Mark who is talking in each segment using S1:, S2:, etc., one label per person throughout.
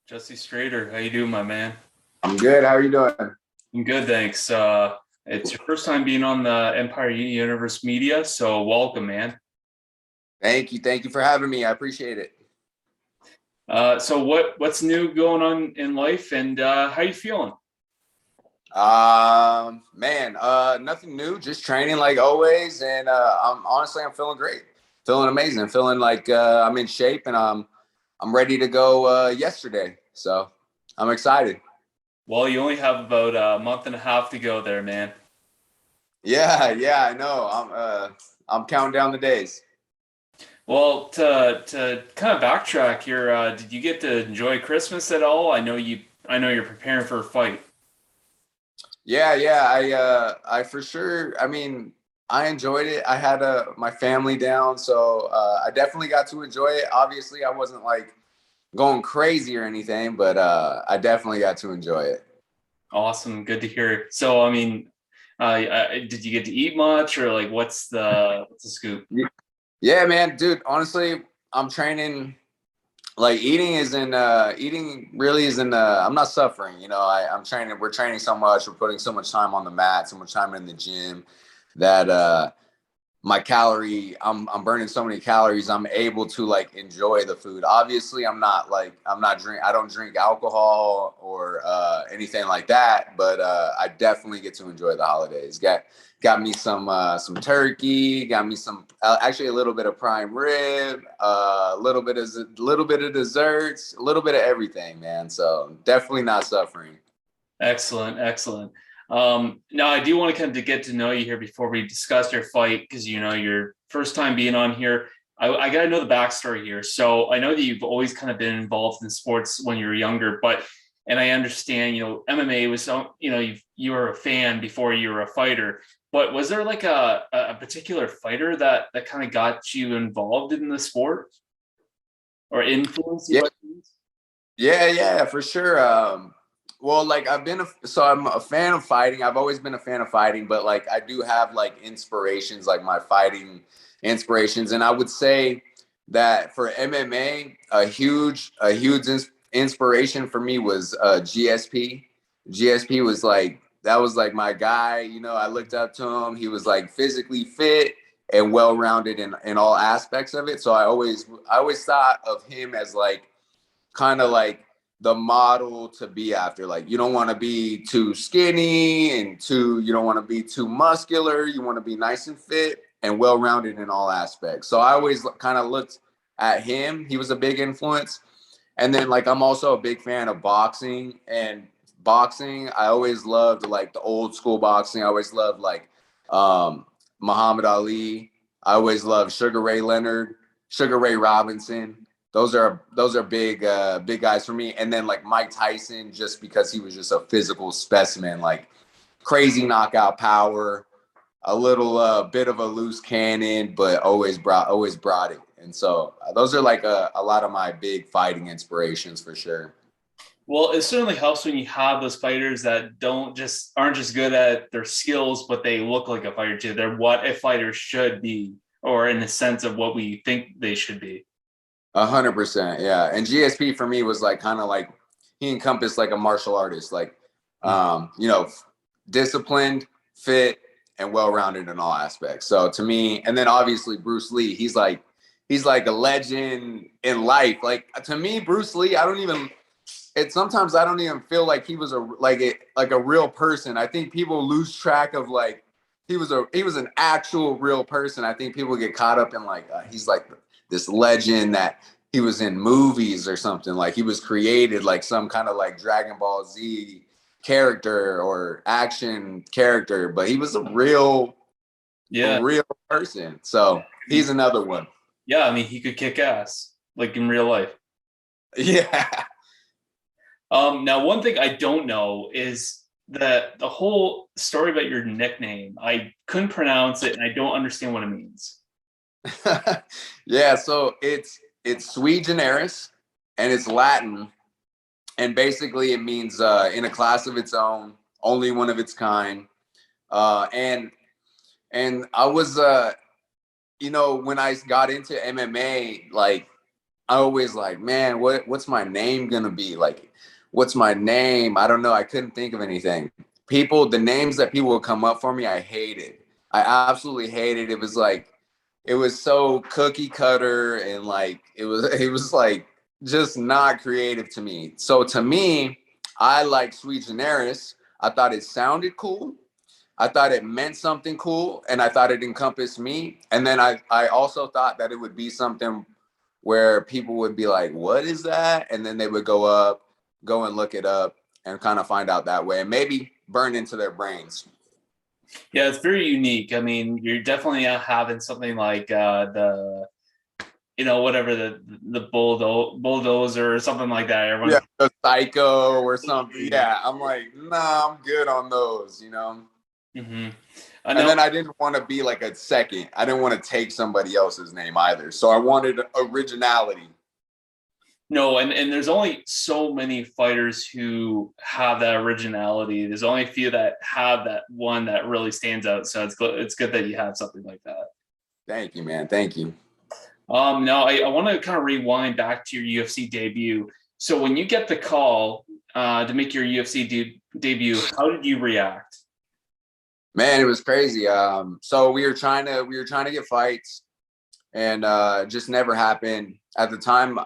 S1: Jesse Strader, how you doing, my man?
S2: I'm good. How are you doing?
S1: I'm good, thanks. It's your first time being on the Empire Universe Media, so welcome, man.
S2: Thank you. Thank you for having me. I appreciate it.
S1: So what's new going on in life, and how you feeling?
S2: Nothing new. Just training like always, and I'm feeling great, feeling amazing, feeling like I'm in shape, and I'm ready to go yesterday. So I'm excited.
S1: Well, you only have about a month and a half to go there, man.
S2: Yeah, I know. I'm counting down the days.
S1: Well, to kind of backtrack here, did you get to enjoy Christmas at all? I know you're preparing for a fight.
S2: Yeah. I for sure. I mean, I enjoyed it. I had my family down, so I definitely got to enjoy it. Obviously, I wasn't like going crazy or anything, but I definitely got to enjoy it.
S1: Awesome, good to hear. So, did you get to eat much, or like what's the scoop?
S2: Yeah, man, dude. Honestly, I'm training. Like eating really isn't. I'm not suffering. I'm training. We're training so much. We're putting so much time on the mat, so much time in the gym that I'm burning so many calories. I'm able to like enjoy the food. Obviously, I don't drink alcohol or anything like that, but I definitely get to enjoy the holidays. Got me some turkey, got me some actually a little bit of prime rib, a little bit of desserts, a little bit of everything, man. So definitely not suffering.
S1: Excellent, excellent. Now I do want to kind of get to know you here before we discuss your fight because your first time being on here. I got to know the backstory here. So I know that you've always kind of been involved in sports when you were younger, and I understand MMA was you were a fan before you were a fighter. But was there like a particular fighter that kind of got you involved in the sport or influenced you
S2: Yeah,
S1: by things?
S2: yeah, for sure. Well, like I'm a fan of fighting. I've always been a fan of fighting, but like I do have like inspirations, like my fighting inspirations, and I would say that for MMA, a huge inspiration for me was GSP. GSP was like that was like my guy. I looked up to him. He was like physically fit and well rounded in all aspects of it. So I always thought of him as like kind of like the model to be after. Like you don't want to be too skinny and you don't want to be too muscular. You want to be nice and fit and well rounded in all aspects. So I always kind of looked at him. He was a big influence. And then like I'm also a big fan of boxing. I always loved like the old school boxing. I always loved like Muhammad Ali. I always loved Sugar Ray Leonard, Sugar Ray Robinson. Those are big guys for me. And then like Mike Tyson, just because he was just a physical specimen, like crazy knockout power, a little bit of a loose cannon, but always brought it. And so those are like a lot of my big fighting inspirations for sure.
S1: Well, it certainly helps when you have those fighters that don't just aren't just good at their skills, but they look like a fighter too. They're what a fighter should be, or in the sense of what we think they should be.
S2: 100%, yeah. And GSP for me was like kind of like he encompassed like a martial artist, like you know, disciplined, fit, and well-rounded in all aspects. So to me, and then obviously Bruce Lee, he's like a legend in life. Like to me, Bruce Lee, I don't even. It sometimes I don't even feel like he was a real person. I think people lose track of like he was an actual real person. I think people get caught up in like he's like this legend that he was in movies or something. Like he was created like some kind of like Dragon Ball Z character or action character, but he was a
S1: Yeah,
S2: real person. So he's another one.
S1: yeah. I mean, he could kick ass like in real life.
S2: Yeah.
S1: Now one thing I don't know is that the whole story about your nickname. I couldn't pronounce it, and I don't understand what it means.
S2: Yeah, so it's Sui Generis and it's Latin, and basically it means in a class of its own, only one of its kind. And I was when I got into MMA, like I always like, man, what's my name gonna be? Like, what's my name? I don't know. I couldn't think of anything. The names that people would come up for me, I hated. I absolutely hated. It was like, it was so cookie cutter, and like it was like just not creative to me. So to me, I like Sui Generis. I thought it sounded cool. I thought it meant something cool, and I thought it encompassed me. And then I also thought that it would be something where people would be like, "What is that?" And then they would go and look it up, and kind of find out that way, and maybe burn into their brains.
S1: Yeah, it's very unique. I mean, you're definitely having something like the whatever the bulldozer or something like that.
S2: Yeah,
S1: Everyone,
S2: a psycho or something. Yeah, I'm like, nah, I'm good on those.
S1: mm-hmm. I
S2: And
S1: know.
S2: then I didn't want to be like a second. I didn't want to take somebody else's name either. So I wanted originality.
S1: No, and there's only so many fighters who have that originality. There's only a few that have that one that really stands out. So it's good that you have something like that.
S2: Thank you, man. Thank you.
S1: Now I want to kind of rewind back to your UFC debut. So when you get the call to make your UFC debut, how did you react?
S2: Man, it was crazy. So we were trying to get fights, and just never happened. At the time,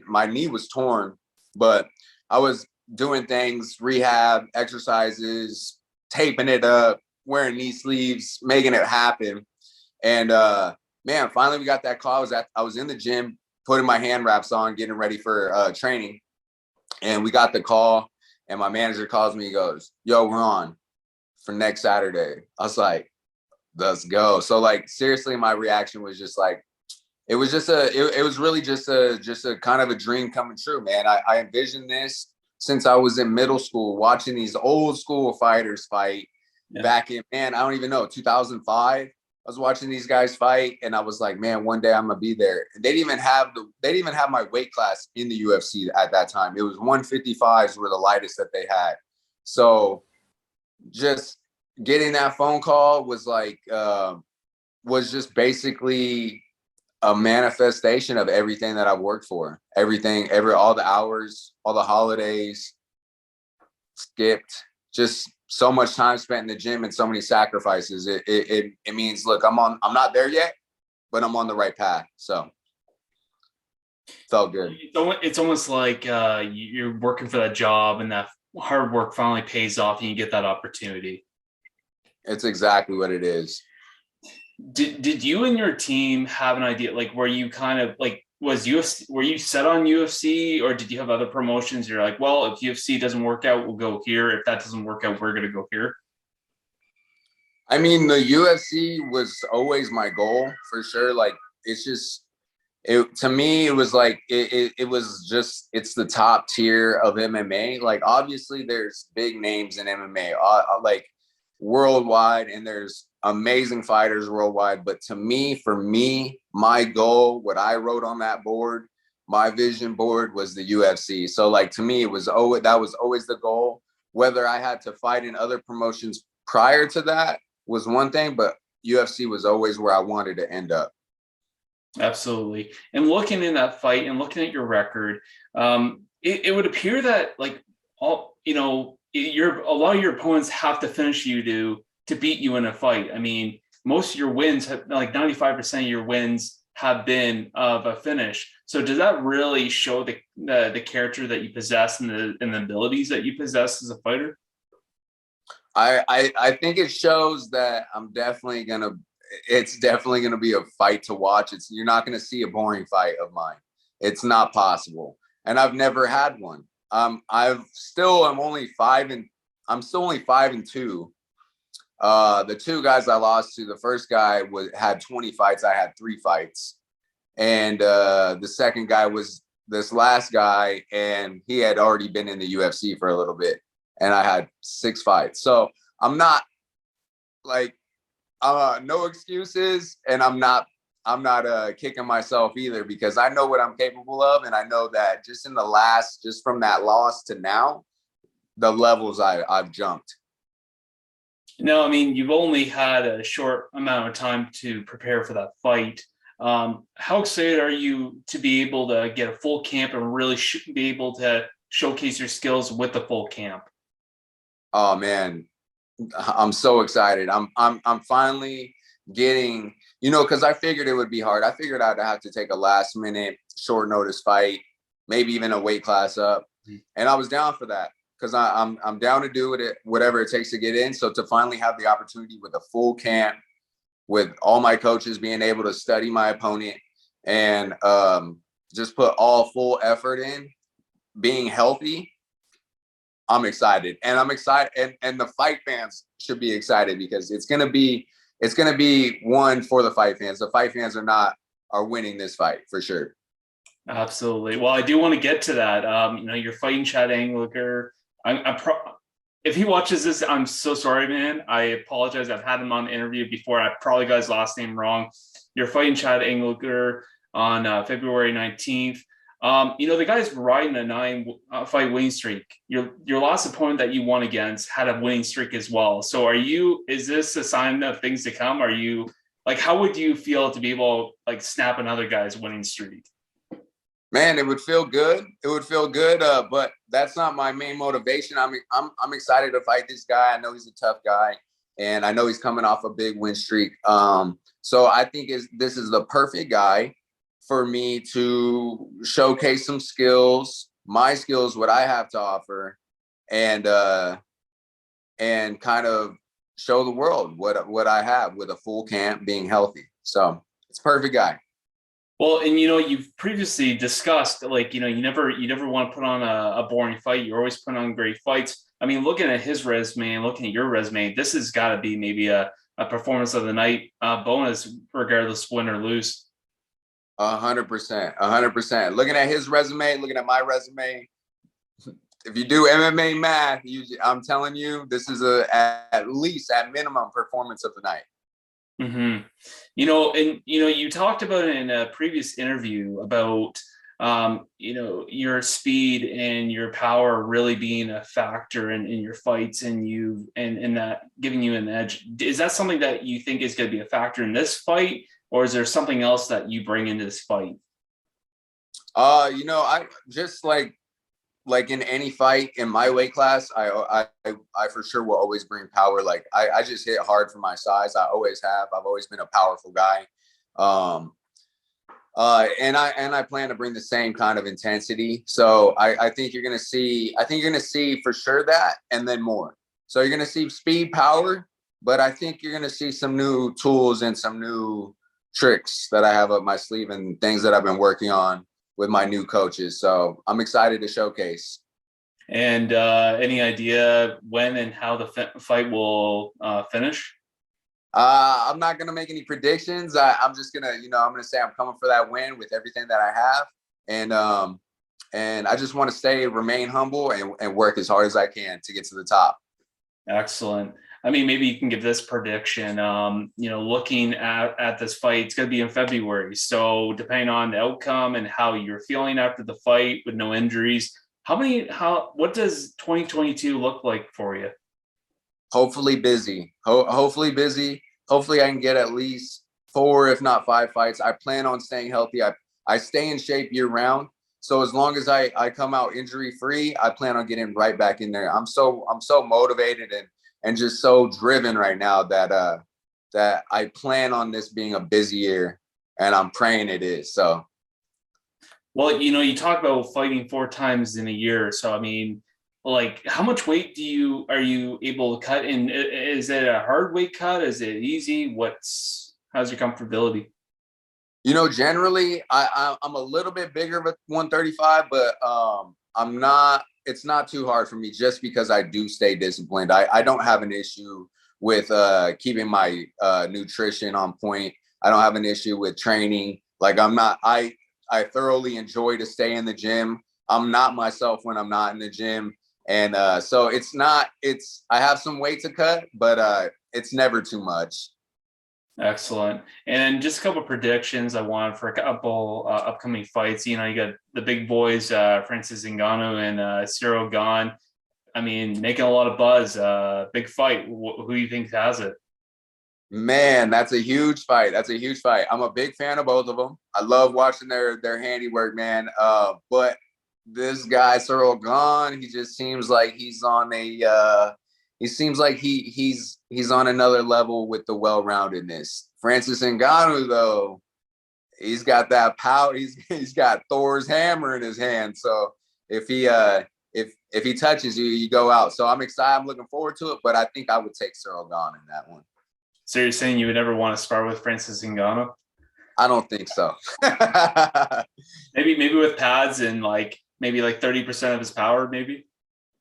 S2: my knee was torn, but I was doing things, rehab, exercises, taping it up, wearing knee sleeves, making it happen. And man, finally we got that call. I was in the gym, putting my hand wraps on, getting ready for training, and we got the call. And my manager calls me. He goes, "Yo, we're on for next Saturday." I was like, "Let's go." So like seriously, my reaction was just like, it was really just a kind of a dream coming true, man. I envisioned this since I was in middle school, watching these old school fighters fight
S1: Yeah.
S2: back in, man, I don't even know, 2005. I was watching these guys fight, and I was like, man, one day I'm gonna be there. They didn't even have my weight class in the UFC at that time. It was 155s were the lightest that they had. So just getting that phone call was like was just basically a manifestation of everything that I've worked for. All the hours, all the holidays skipped, just so much time spent in the gym and so many sacrifices. It means, look, I'm not there yet, but I'm on the right path. So felt good.
S1: It's almost like you're working for that job, and that hard work finally pays off, and you get that opportunity.
S2: It's exactly what it is.
S1: Did you and your team have an idea, like where you kind of like was UFC, were you set on UFC, or did you have other promotions? You're like, well, if UFC doesn't work out, we'll go here. If that doesn't work out, we're gonna go here.
S2: I mean, the UFC was always my goal for sure. Like, it's just to me, it was like it was just, it's the top tier of MMA. Like, obviously there's big names in MMA like worldwide, and there's amazing fighters worldwide, but to me, for me, my goal, what I wrote on that board, my vision board, was the UFC. So like, to me, that was always the goal. Whether I had to fight in other promotions prior to that was one thing, but UFC was always where I wanted to end up.
S1: Absolutely. And looking in that fight and looking at your record, it would appear that like all your a lot of your opponents have to finish you to beat you in a fight. I mean, most of your wins have, like 95% of your wins have been of a finish. So does that really show the character that you possess and the abilities that you possess as a fighter?
S2: I think it shows that it's definitely gonna be a fight to watch. You're not gonna see a boring fight of mine. It's not possible, and I've never had one. I'm still only 5-2. The two guys I lost to, the first guy had 20 fights. I had 3 fights, and the second guy was this last guy, and he had already been in the UFC for a little bit, and I had 6 fights. So I'm not like, no excuses, and I'm not kicking myself either, because I know what I'm capable of, and I know that just from that loss to now, the levels I've jumped.
S1: No, I mean, you've only had a short amount of time to prepare for that fight. How excited are you to be able to get a full camp and really be able to showcase your skills with the full camp?
S2: Oh man, I'm so excited. I'm finally getting, because I figured it would be hard. I figured I'd have to take a last minute short notice fight, maybe even a weight class up. And I was down for that because I'm down to do it, whatever it takes to get in. So to finally have the opportunity with a full camp, with all my coaches being able to study my opponent and just put all full effort in, being healthy, I'm excited. And I'm excited, and the fight fans should be excited because it's gonna be one for the fight fans. The fight fans are winning this fight for sure.
S1: Absolutely. Well, I do want to get to that. You're fighting Chad Anheliger. If he watches this, I'm so sorry, man. I apologize. I've had him on the interview before. I probably got his last name wrong. You're fighting Chad Anheliger on February 19th. The guy's riding a 9 fight winning streak. Your last opponent that you won against had a winning streak as well. So is this a sign of things to come? Are you like, how would you feel to be able to like snap another guy's winning streak?
S2: Man, it would feel good. It would feel good, but that's not my main motivation. I'm excited to fight this guy. I know he's a tough guy, and I know he's coming off a big win streak. So I think this is the perfect guy for me to showcase some skills, my skills, what I have to offer, and kind of show the world what I have with a full camp, being healthy. So it's a perfect guy.
S1: Well, and you've previously discussed like, you never want to put on a boring fight. You're always putting on great fights. I mean, looking at his resume and looking at your resume, this has got to be maybe a performance of the night bonus, regardless win or lose.
S2: 100%, 100%. Looking at his resume, looking at my resume, if you do MMA math, I'm telling you, this is at least at minimum performance of the night.
S1: Mm-hmm. You talked about it in a previous interview about your speed and your power really being a factor in your fights and that giving you an edge. Is that something that you think is going to be a factor in this fight, or is there something else that you bring into this fight?
S2: I just like in any fight in my weight class, I for sure will always bring power. Like I just hit hard for my size. I always have. I've always been a powerful guy. And I plan to bring the same kind of intensity. So I think you're gonna see. I think you're gonna see for sure that, and then more. So you're gonna see speed, power, but I think you're gonna see some new tools and some new tricks that I have up my sleeve and things that I've been working on with my new coaches. So I'm excited to showcase.
S1: And any idea when and how the fight will finish?
S2: I'm not gonna make any predictions. I'm just gonna, I'm gonna say I'm coming for that win with everything that I have, and I just want to remain humble and work as hard as I can to get to the top.
S1: Excellent. I mean, maybe you can give this prediction. Looking at this fight, it's going to be in February. So depending on the outcome and how you're feeling after the fight with no injuries, what does 2022 look like for you?
S2: Hopefully busy. Hopefully busy. Hopefully I can get at least 4, if not 5 fights. I plan on staying healthy. I stay in shape year round. So as long as I come out injury free, I plan on getting right back in there. I'm so motivated and just so driven right now that I plan on this being a busy year, and I'm praying it is. So,
S1: well, you talk about fighting 4 times in a year. So, I mean, like, how much weight are you able to cut? And is it a hard weight cut? Is it easy? How's your comfortability?
S2: Generally I'm a little bit bigger of a 135, but I'm not. It's not too hard for me just because I do stay disciplined. I don't have an issue with keeping my nutrition on point. I don't have an issue with training. Like I'm not. I thoroughly enjoy to stay in the gym. I'm not myself when I'm not in the gym, and so it's not. I have some weight to cut, but it's never too much.
S1: Excellent. And just a couple of predictions I want for a couple upcoming fights. You got the big boys, Francis Ngannou and Cyril Gane. I mean, making a lot of buzz. Big fight. Who do you think has it?
S2: Man, that's a huge fight. That's a huge fight. I'm a big fan of both of them. I love watching their handiwork, man. But this guy Cyril Gahn, he just seems like he's on a he seems like he's on another level with the well-roundedness. Francis Ngannou, though, he's got that power. He's got Thor's hammer in his hand. So if he touches you, you go out. So I'm excited. I'm looking forward to it. But I think I would take Cyril Gahn in that one.
S1: So you're saying you would never want to spar with Francis Ngannou?
S2: I don't think so.
S1: maybe with pads and maybe 30% of his power, maybe.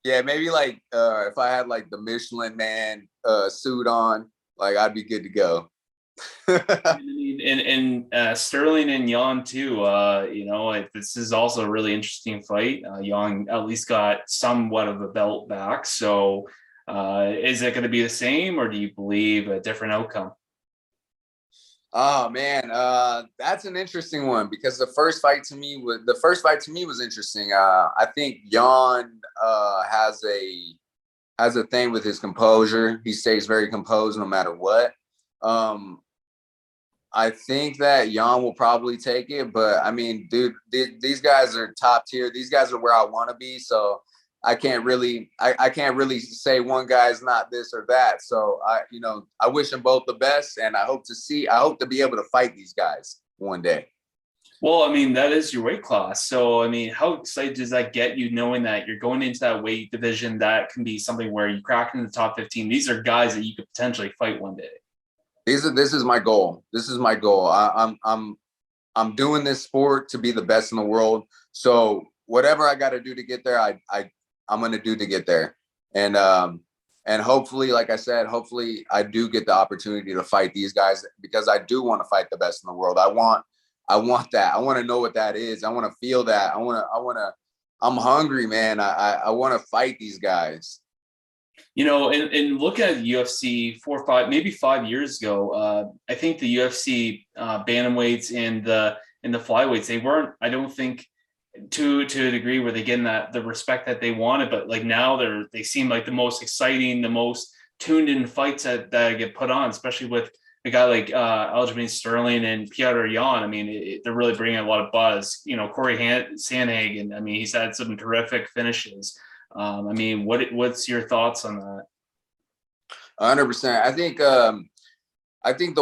S2: Yeah, maybe if I had the Michelin Man suit on, I'd be good to go.
S1: and Sterling and Jan too. This is also a really interesting fight. Jan at least got somewhat of a belt back. So is it going to be the same, or do you believe a different outcome?
S2: Oh man, that's an interesting one because the first fight to me was interesting. I think Jan has a thing with his composure. He stays very composed no matter what. I think that Jan will probably take it, but I mean, dude, these guys are top tier. These guys are where I want to be. So I can't really say one guy's not this or that. So I wish them both the best, and I hope to be able to fight these guys one day.
S1: Well, I mean, that is your weight class. So, I mean, how excited does that get you knowing that you're going into that weight division that can be something where you crack into the top 15? These are guys that you could potentially fight one day.
S2: This is my goal. This is my goal. I'm doing this sport to be the best in the world. So whatever I got to do to get there, I'm going to do to get there. And hopefully, like I said, hopefully I do get the opportunity to fight these guys because I do want to fight the best in the world. I want that. I want to know what that is. I want to feel that. I'm hungry, man. I want to fight these guys.
S1: And look at UFC 4 or 5, maybe 5 years ago. I think the UFC bantamweights and the flyweights, they weren't, I don't think, to a degree where they getting the respect that they wanted, but now they seem like the most exciting, the most tuned in fights that get put on, especially with a guy like Aljamain Sterling and Petr Yan. I mean, they're really bringing a lot of buzz. Corey Sandhagen, I mean, he's had some terrific finishes. I mean, what's your thoughts on that?
S2: 100%. I think the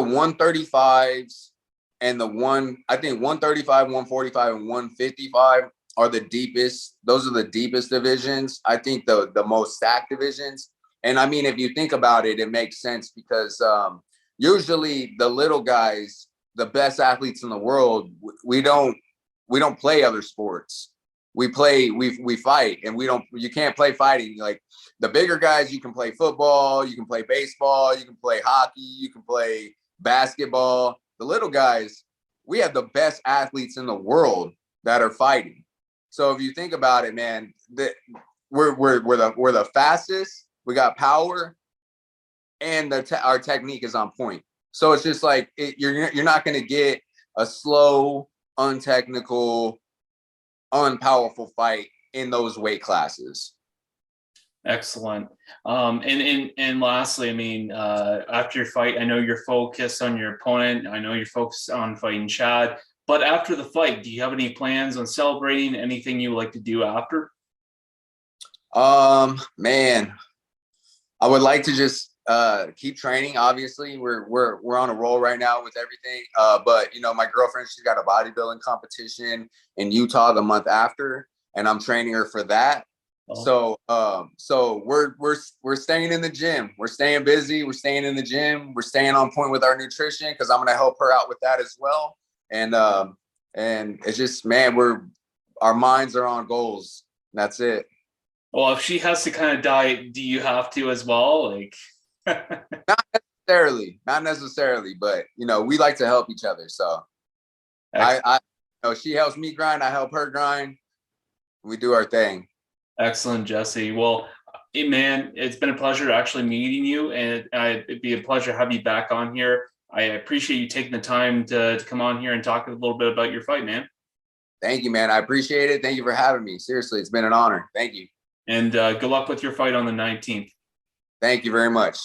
S2: 135s and I think 135, 145, and 155 are the deepest. Those are the deepest divisions. I think the most stacked divisions. And I mean, if you think about it, it makes sense because usually the little guys, the best athletes in the world, we don't play other sports. We fight, and you can't play fighting. Like the bigger guys, you can play football, you can play baseball, you can play hockey, you can play basketball. The little guys, we have the best athletes in the world that are fighting. So if you think about it, man, we're the fastest. We got power, and our technique is on point. So it's just you're not going to get a slow, untechnical, unpowerful fight in those weight classes.
S1: Excellent. And lastly, I mean, after your fight, I know you're focused on your opponent. I know you're focused on fighting Chad. But after the fight, do you have any plans on celebrating? Anything you would like to do after?
S2: Man, I would like to just keep training. Obviously, we're on a roll right now with everything. But my girlfriend, she's got a bodybuilding competition in Utah the month after, and I'm training her for that. Oh. So we're staying in the gym. We're staying busy. We're staying in the gym. We're staying on point with our nutrition because I'm gonna help her out with that as well. And it's just, man, our minds are on goals. That's it.
S1: Well, if she has to kind of diet, do you have to as well?
S2: Not necessarily, but we like to help each other. So she helps me grind, I help her grind. We do our thing.
S1: Excellent, Jesse. Well, hey, man, it's been a pleasure actually meeting you, and it'd be a pleasure to have you back on here. I appreciate you taking the time to come on here and talk a little bit about your fight, man.
S2: Thank you, man. I appreciate it. Thank you for having me. Seriously, it's been an honor. Thank you.
S1: And good luck with your fight on the 19th.
S2: Thank you very much.